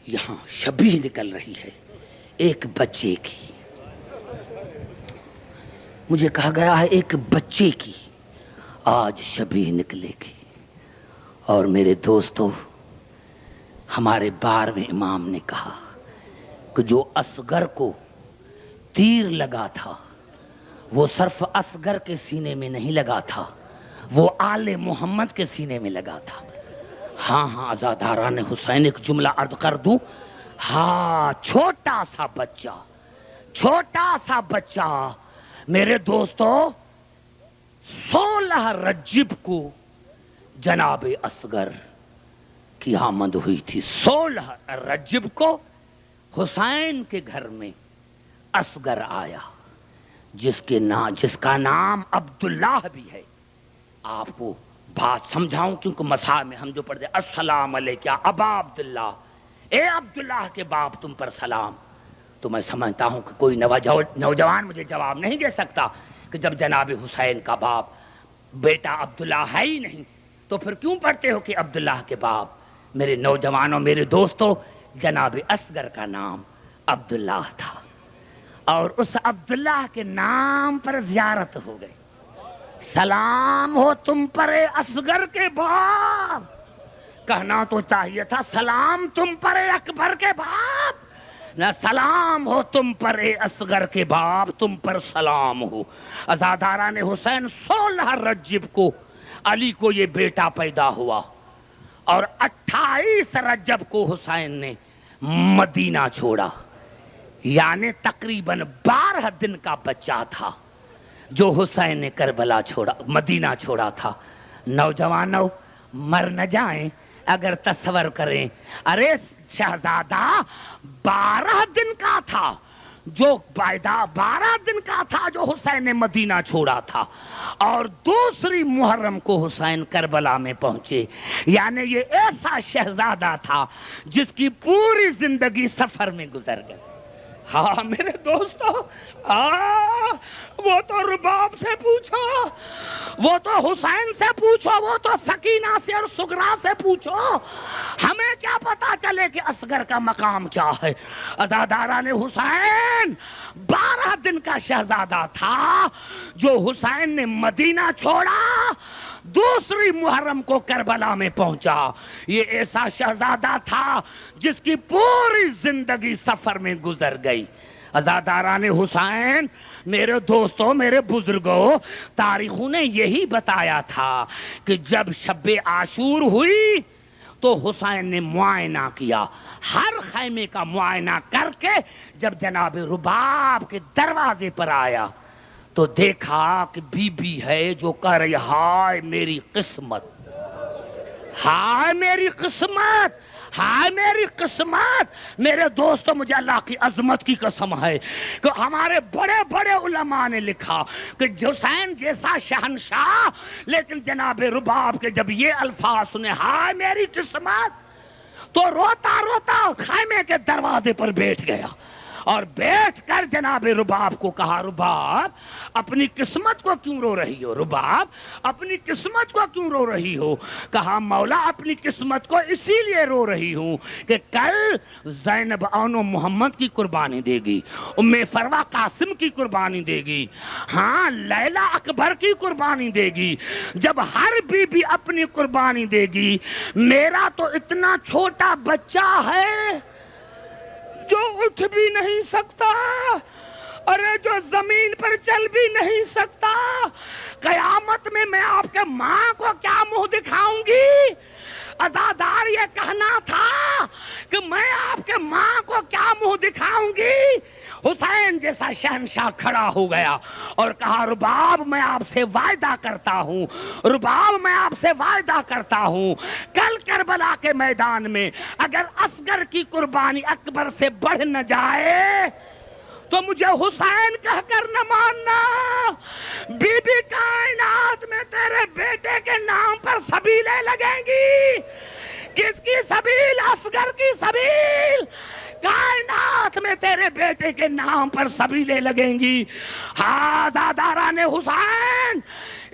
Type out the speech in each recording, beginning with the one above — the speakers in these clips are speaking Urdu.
یہاں شبیہ نکل رہی ہے ایک بچے کی. مجھے کہا گیا ہے ایک بچے کی آج شبیہ نکلے گی. اور میرے دوستو، ہمارے 12ویں امام نے کہا کہ جو اصغر کو تیر لگا تھا وہ صرف اصغر کے سینے میں نہیں لگا تھا، وہ آل محمد کے سینے میں لگا تھا. ہاں عزاداران حسین، ایک جملہ عرض کر دوں. ہاں، چھوٹا سا بچہ میرے دوستو، 16 رجب کو جناب اصغر کی آمد ہوئی تھی. 16 رجب کو حسین کے گھر میں اصغر آیا، جس کا نام عبداللہ بھی ہے. آپ کو بات سمجھاؤں کیونکہ مسا میں ہم جو پڑھتے ہیں السلام علیکہ ابا عبداللہ، اے عبداللہ کے باپ تم پر سلام. تو میں سمجھتا ہوں کہ کوئی نوجوان مجھے جواب نہیں دے سکتا کہ جب جناب حسین کا باپ بیٹا عبداللہ ہے ہی نہیں تو پھر کیوں پڑھتے ہو کہ عبداللہ کے باپ. میرے نوجوانوں، میرے دوستوں، جناب اصغر کا نام عبداللہ تھا اور اس عبداللہ کے نام پر زیارت ہو گئی. سلام ہو تم پر اے اصغر کے باپ. کہنا تو چاہیے تھا سلام تم پر اے اکبر کے باپ، نہ سلام ہو تم پر اے اصغر کے باپ، تم پر سلام ہو. عزاداران حسین، 16 رجب کو علی کو یہ بیٹا پیدا ہوا اور 28 رجب کو حسین نے مدینہ چھوڑا. یعنی تقریباً 12 دن کا بچہ تھا جو حسین نے کربلا مدینہ چھوڑا تھا. نوجوانوں، مر نہ جائیں اگر تصور کریں. ارے شہزادہ 12 دن کا تھا جو 12 دن کا تھا جو حسین نے مدینہ چھوڑا تھا، اور دوسری محرم کو حسین کربلا میں پہنچے. یعنی یہ ایسا شہزادہ تھا جس کی پوری زندگی سفر میں گزر گئی. ہاں میرے دوستو، وہ تو رباب سے پوچھو، وہ تو حسین سے پوچھو، وہ تو سکینہ سے اور سغرا سے پوچھو. ہمیں کیا پتا چلے کہ اصغر کا مقام کیا ہے. عزاداران حسین، 12 دن کا شہزادہ تھا جو حسین نے مدینہ چھوڑا، دوسری محرم کو کربلا میں پہنچا. یہ ایسا شہزادہ تھا جس کی پوری زندگی سفر میں گزر گئی. عزاداران حسین، میرے دوستوں، میرے بزرگوں، تاریخوں نے یہی بتایا تھا کہ جب شب عاشور ہوئی تو حسین نے معائنہ کیا. ہر خیمے کا معائنہ کر کے جب جناب رباب کے دروازے پر آیا تو دیکھا کہ بی بی ہے جو کہہ رہی ہائے میری قسمت، ہائے میری قسمت، ہائے میری قسمت. میرے دوستو، مجھے اللہ کی عظمت کی قسم ہے کہ ہمارے بڑے بڑے علماء نے لکھا کہ حسین جیسا شہنشاہ، لیکن جناب رباب کے جب یہ الفاظ سنے ہائے میری قسمت تو روتا روتا خیمے کے دروازے پر بیٹھ گیا اور بیٹھ کر جناب رباب کو کہا رباب اپنی قسمت کو کیوں رو رہی ہو؟ رباب اپنی قسمت کو کیوں رو رہی ہو؟ کہا مولا اپنی قسمت کو اسی لیے رو رہی ہوں کہ کل زینب آنو محمد کی قربانی دے گی، ام فروا قاسم کی قربانی دے گی، ہاں لیلا اکبر کی قربانی دے گی. جب ہر بی بی اپنی قربانی دے گی، میرا تو اتنا چھوٹا بچہ ہے جو اٹھ بھی نہیں سکتا، ارے جو زمین پر چل بھی نہیں سکتا، قیامت میں آپ کے ماں کو کیا منہ دکھاؤں گی؟ عزادار یہ کہنا تھا کہ میں آپ کے ماں کو کیا منہ دکھاؤں گی. حسین جیسا شہنشاہ کھڑا ہو گیا اور کہا رباب میں آپ سے وعدہ کرتا ہوں، رباب میں آپ سے وعدہ کرتا ہوں، کل کربلا کے میدان میں اگر اصغر کی قربانی اکبر سے بڑھ نہ جائے تو مجھے حسین کہہ کر نہ ماننا. بی بی کائنات میں تیرے بیٹے کے نام پر سبیلیں لگیں گی. کس کی سبیل؟ اصغر کی سبیل. کائنات میں تیرے بیٹے کے نام پر سبیلیں لگیں گی. عزاداران حسین،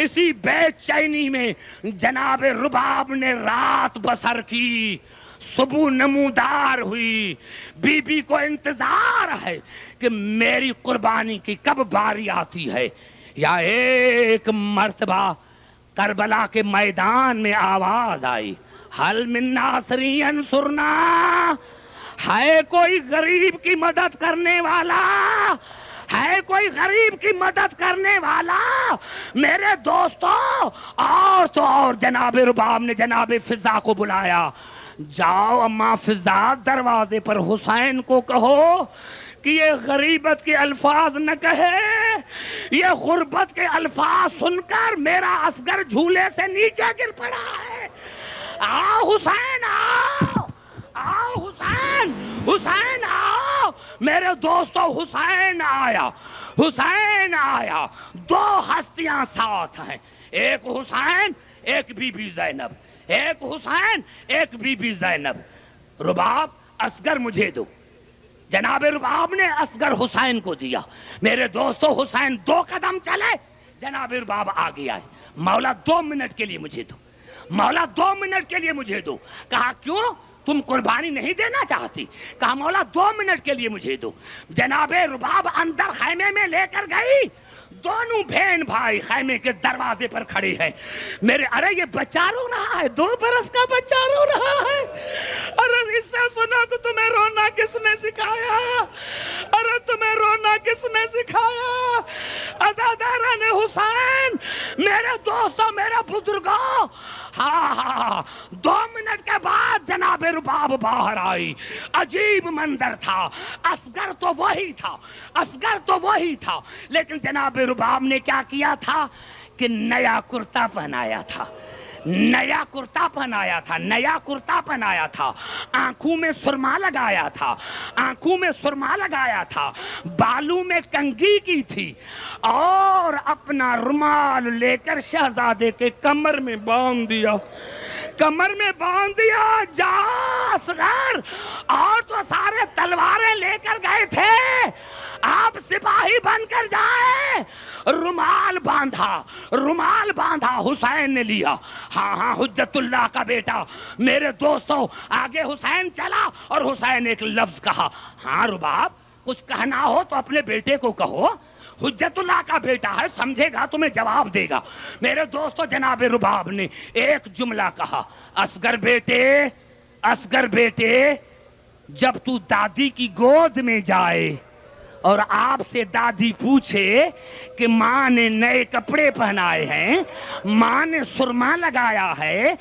اسی بے چینی میں جناب رباب نے رات بسر کی. صبح نمودار ہوئی، بی بی کو انتظار ہے کہ میری قربانی کی کب باری آتی ہے۔ یا ایک مرتبہ کربلا کے میدان میں آواز آئی، حل من ناصری ینصرنا، ہے کوئی غریب کی مدد کرنے والا، ہے کوئی غریب کی مدد کرنے والا؟ میرے دوستو، اور تو اور جناب رباب نے جناب فضا کو بلایا، جاؤ اماں فضا دروازے پر حسین کو کہو کہ یہ غریبت کے الفاظ نہ کہے، یہ غربت کے الفاظ سن کر میرا اصغر جھولے سے نیچے گر پڑا ہے۔ آؤ حسین آؤ، آؤ حسین، حسین آؤ میرے دوستو۔ حسین آیا، حسین آیا، دو ہستیاں ساتھ ہیں، ایک حسین ایک بی بی زینب، ایک حسین ایک بی بی زینب۔ رباب اصغر مجھے دو۔ جناب رباب نے اصغر حسین کو دیا۔ میرے دوستو حسین 2 قدم چلے، جناب رباب آگے آئے، مولا 2 منٹ کے لیے مجھے دو، مولا 2 منٹ کے لیے مجھے دو۔ کہا کیوں، تم قربانی نہیں دینا چاہتی؟ کہا مولا 2 منٹ کے لیے مجھے دو۔ جناب رباب اندر خیمے میں لے کر گئی، دونوں بہن بھائی خیمے کے دروازے پر کھڑے ہیں۔ میرے ارے یہ بچہ رو رہا ہے، 2 برس کا بچہ رو رہا ہے۔ ارے اس سے سنا تو تمہیں رونا کس نے سکھایا؟ ارے تمہیں رونا کس نے سکھایا؟ عزاداران حسین، میرے دوستوں، میرے بزرگوں، ہاں 2 منٹ کے بعد جناب رباب باہر آئی۔ عجیب منظر تھا، اصغر تو وہی تھا، اصغر تو وہی تھا، لیکن جناب رباب نے کیا کیا تھا کہ نیا کرتا پہنایا تھا، نیا کرتا پہنایا تھا، نیا کرتا پہنایا تھا، آنکھوں میں سرما لگایا تھا، آنکھوں میں سرما لگایا تھا، بالوں میں کنگھی کی تھی، اور اپنا رومال لے کر شہزادے کے کمر میں باندھ دیا، کمر میں باندھ دیا۔ جا اصغر، اور تو سارے تلواریں لے کر گئے تھے، آپ سپاہی بن کر جائیں۔ رومال باندھا، رومال باندھا، حسین نے لیا، ہاں حجت اللہ کا بیٹا۔ میرے دوستو آگے حسین چلا اور حسین ایک لفظ کہا، ہاں رباب کچھ کہنا ہو تو اپنے بیٹے کو کہو، حجت اللہ کا بیٹا ہے، سمجھے گا تمہیں جواب دے گا۔ میرے دوستو جناب رباب نے ایک جملہ کہا، اصغر بیٹے، اصغر بیٹے، جب تو دادی کی گود میں جائے اور آپ سے دادی پوچھے کہ ماں نے نئے کپڑے پہنائے ہیں، ماں نے سرما لگایا ہے،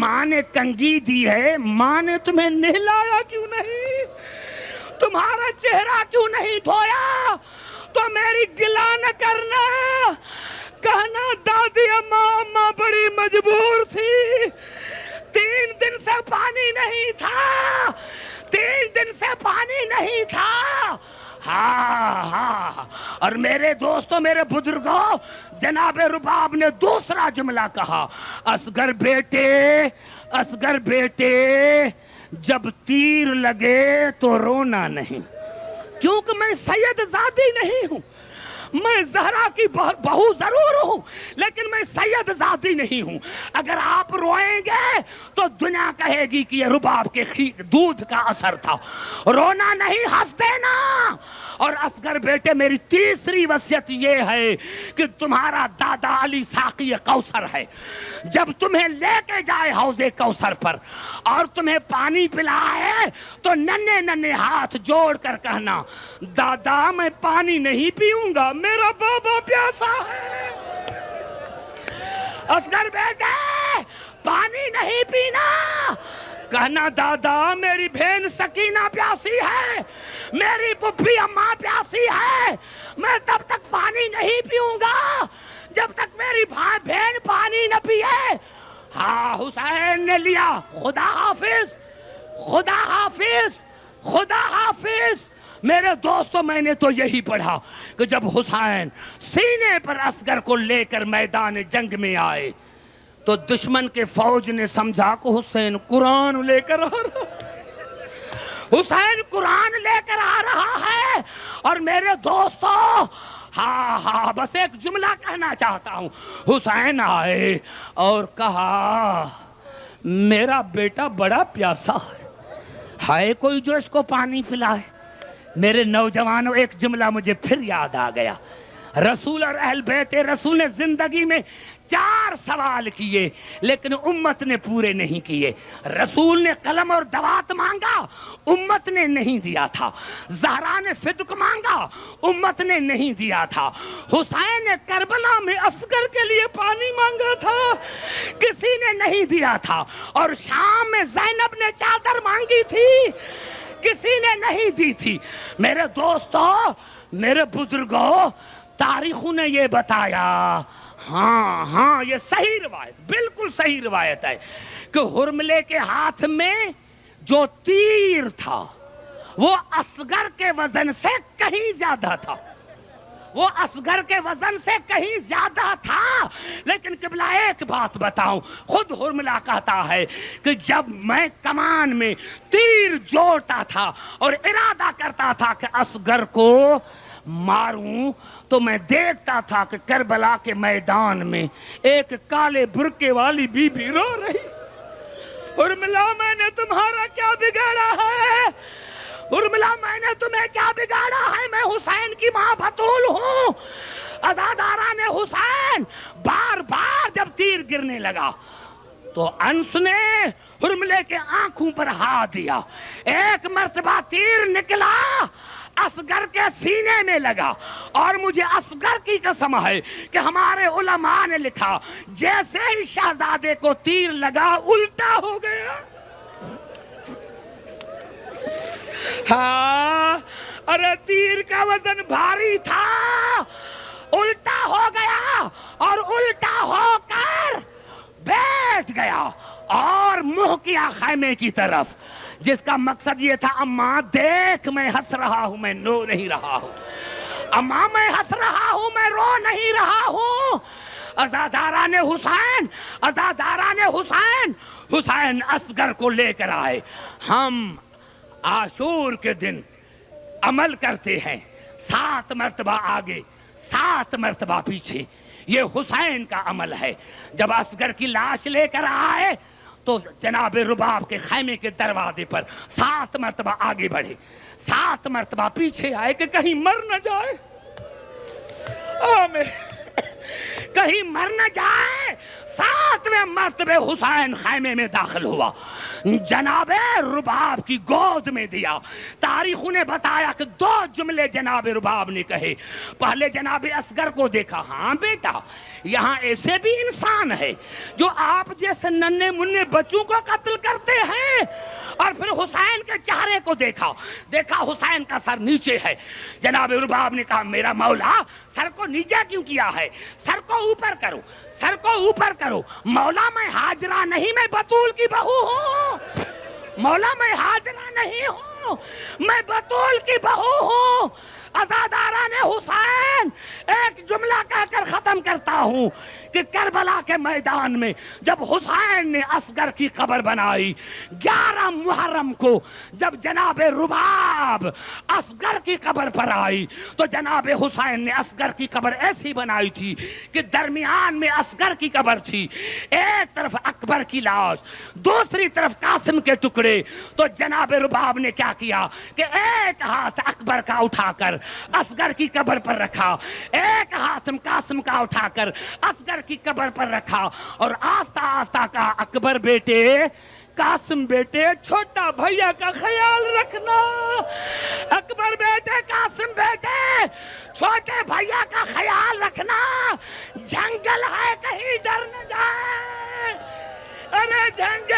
ماں نے کنگھی دی ہے، ماں نے تمہیں نہلایا کیوں نہیں، تمہارا چہرہ کیوں نہیں دھویا، تو میری گلا نہ کرنا، کہنا دادی اماں بڑی مجبور تھی، 3 دن سے پانی نہیں تھا، 3 دن سے پانی نہیں تھا۔ ہاں اور میرے دوستوں، میرے بزرگوں، جناب رباب نے دوسرا جملہ کہا، اصغر بیٹے، اصغر بیٹے، جب تیر لگے تو رونا نہیں، کیونکہ میں سید زادی نہیں ہوں، میں زہرا کی بہو ضرور ہوں لیکن میں سید زادی نہیں ہوں۔ اگر آپ روئیں گے تو دنیا کہے گی کہ یہ رباب کے دودھ کا اثر تھا، رونا نہیں، ہنس دینا۔ اور اصغر بیٹے میری تیسری وصیت یہ ہے کہ تمہارا دادا علی ساقی کوثر ہے، جب تمہیں لے کے جائے حوض کوثر پر اور تمہیں پانی پلائے تو ننھے ننھے ہاتھ جوڑ کر کہنا، دادا میں پانی نہیں پیوں گا، میرا بابا پیاسا ہے۔ اصغر بیٹے پانی نہیں پینا، کہنا دادا میری بہن سکینہ پیاسی ہے، میری پھپھی اماں پیاسی ہے، میں تب تک پانی نہیں پیوں گا جب تک میری بہن پانی نہ پیے۔ ہاں حسین نے لیا، خدا حافظ، خدا حافظ، خدا حافظ۔ میرے دوستو میں نے تو یہی پڑھا کہ جب حسین سینے پر اصغر کو لے کر میدان جنگ میں آئے تو دشمن کے فوج نے سمجھا کہ حسین قرآن لے کر آ رہا ہے، حسین قرآن لے کر آ رہا ہے۔ اور میرے دوستو ہاں بس ایک جملہ کہنا چاہتا ہوں، حسین آئے اور کہا میرا بیٹا بڑا پیاسا ہے، ہے کوئی جو اس کو پانی پلائے؟ میرے نوجوانوں، ایک جملہ مجھے پھر یاد آ گیا. رسول اور اہل بیت رسول نے زندگی میں 4 سوال کیے لیکن امت نے پورے نہیں کیے. رسول نے قلم اور دوات مانگا، امت نے نہیں دیا تھا. زہرا نے صدق مانگا، امت نے نہیں دیا تھا. حسین نے کربلا میں اصغر کے لیے پانی مانگا تھا، کسی نے نہیں دیا تھا. اور شام میں زینب نے چادر مانگی تھی، کسی نے نہیں دی تھی. میرے دوستو، میرے بزرگوں، تاریخوں نے یہ بتایا، ہاں یہ صحیح روایت، بالکل صحیح روایت ہے کہ ہرملے کے ہاتھ میں جو تیر تھا وہ اصغر کے وزن سے کہیں زیادہ تھا، وہ اصغر کے وزن سے کہیں زیادہ تھا. لیکن قبلہ ایک بات بتاؤں، خود ہرملہ کہتا ہے کہ جب میں کمان میں تیر جوڑتا تھا اور ارادہ کرتا تھا کہ اصغر کو ماروں تو میں دیکھتا تھا کہ کربلا کے میدان میں ایک کالے برقعے والی بی بی رو رہی. ہرملہ، میں نے تمہارا کیا بگاڑا ہے؟ ہرملہ، میں نے تمہیں کیا بگاڑا ہے؟ میں حسین کی ماں بطول ہوں. عزاداران حسین بار بار جب تیر گرنے لگا تو انس نے ہرملے کے آنکھوں پر ہاتھ دیا. ایک مرتبہ تیر نکلا، اصغر کے سینے میں لگا، اور مجھے اصغر کی قسم ہے کہ ہمارے علماء نے لکھا جیسے ہی شہزادے کو تیر لگا الٹا ہو گیا. ہاں، ارے تیر کا وزن بھاری تھا، الٹا ہو گیا اور الٹا ہو کر بیٹھ گیا اور منہ کیا خیمے کی طرف، جس کا مقصد یہ تھا، اماں دیکھ میں ہنس رہا ہوں، میں رو نہیں رہا ہوں. اماں میں ہنس رہا ہوں، میں رو نہیں رہا ہوں. عزاداران حسین، عزاداران حسین، حسین اصغر کو لے کر آئے. ہم عاشور کے دن عمل کرتے ہیں 7 مرتبہ آگے 7 مرتبہ پیچھے. یہ حسین کا عمل ہے. جب اصغر کی لاش لے کر آئے تو جناب رباب کے خیمے کے دروازے پر 7 مرتبہ آگے بڑھے، 7 مرتبہ پیچھے آئے کہ کہیں مر نہ جائے، کہیں مر نہ جائے. 7ویں مرتبہ حسین خیمے میں داخل ہوا، جناب رباب کی گود میں دیا. تاریخوں نے بتایا کہ 2 جملے جناب رباب نے کہے. پہلے جناب اصغر کو دیکھا، ہاں بیٹا یہاں ایسے بھی انسان ہے جو آپ جیسے ننھے منھے بچوں کو قتل کرتے ہیں. اور پھر حسین کے چہرے کو دیکھا حسین کا سر نیچے ہے. جناب رباب نے کہا میرا مولا سر کو نیچے کیوں کیا ہے؟ سر کو اوپر کرو، سر کو اوپر کرو. مولا میں ہاجرہ نہیں، میں بطول کی بہو ہوں. مولا میں ہاجرہ نہیں ہوں، میں بطول کی بہو ہوں. عزاداران حسین، ایک جملہ کہہ کر ختم کرتا ہوں کہ کربلا کے میدان میں جب حسین نے اصغر کی قبر بنائی، 11 محرم کو جب جناب رباب اصغر کی قبر پر آئی تو جناب حسین نے اصغر کی قبر ایسی بنائی تھی کہ درمیان میں اصغر کی قبر تھی، ایک طرف اکبر کی لاش، دوسری طرف قاسم کے ٹکڑے. تو جناب رباب نے کیا کیا کہ ایک ہاتھ اکبر کا اٹھا کر اصغر کی قبر پر رکھا، ایک ہاتھ قاسم کا اٹھا کر اصغر کی قبر پر رکھا، اور آہستہ آہستہ کہا اکبر بیٹے، قاسم بیٹے، چھوٹا بھیا کا خیال رکھنا. اکبر بیٹے، قاسم بیٹے، چھوٹے بھیا کا خیال رکھنا. جنگل ہے، کہیں ڈر نہ جائے. ارے جنگل